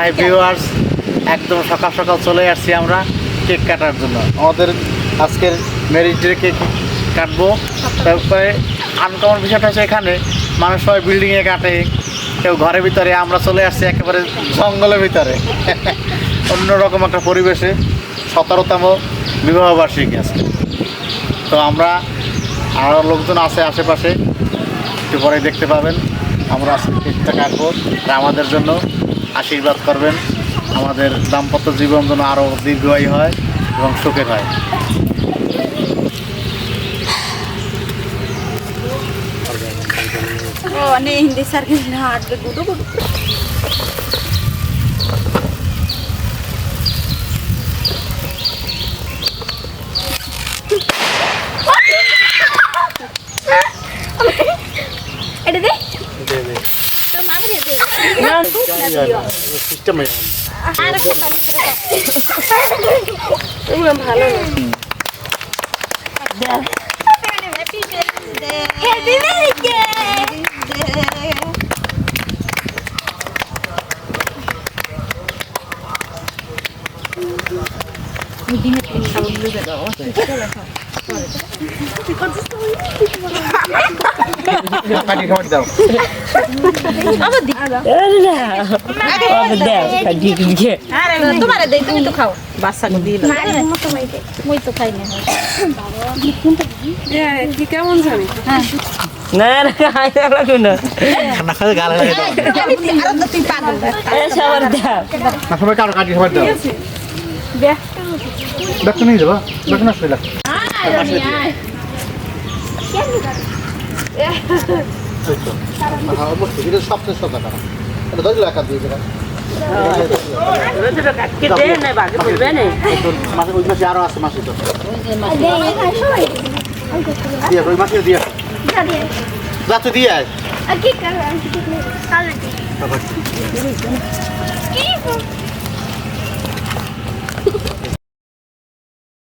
Hi viewers, একদম সকাল সকাল চলে আসছি আমরা কেক কাটার জন্য। আমাদের আজকের ম্যারেজ ডে কেক কাটবো। তারপরে আনকমন বিষয়টা হচ্ছে এখানে মানুষ সবাই বিল্ডিংয়ে কাটে, কেউ ঘরের ভিতরে, আমরা চলে আসছি একেবারে জঙ্গলের ভিতরে অন্যরকম একটা পরিবেশে। 17তম বিবাহবার্ষিকী আজকে। তো আমরা আরও লোকজন আছে আশেপাশে, একটু পরে দেখতে পাবেন। আমরা আজকে কেকটা কাটবো, আমাদের জন্য আশীর্বাদ করবেন, আমাদের দাম্পত্য জীবন যেন আরও দীর্ঘায়ু হয় এবং সুখের হয়। hindi sarili lahat gudu. Ada deh? Mami deh. System Anak ko pala. Ang mahalo. Happy birthday. Happy birthday. কাটি খাবার দাও। तुम्हारे दे तुम तो खाओ बासा को दिल মই তো খাই না কি কেমন জানি না না খাই লাগবে না খানা খাওয়া গালে লাগে দাও। আর তো তুই পাগল এ সবার দাও না সবাই কারো কাটি খাবার দাও। দেখ দেখতে নিয়ে যাবা, দেখো না শুইলা। এটা সবচেয়ে সস্তা টাকা, এটা 10 টাকা দিয়ে দেবা। কেটে না বাকি বলবে না মাসে ওই মাসে আরো আছে, মাসে তো দিয়ে ওই মাসে দিয়ে যা তো দিয়ে আয়। কি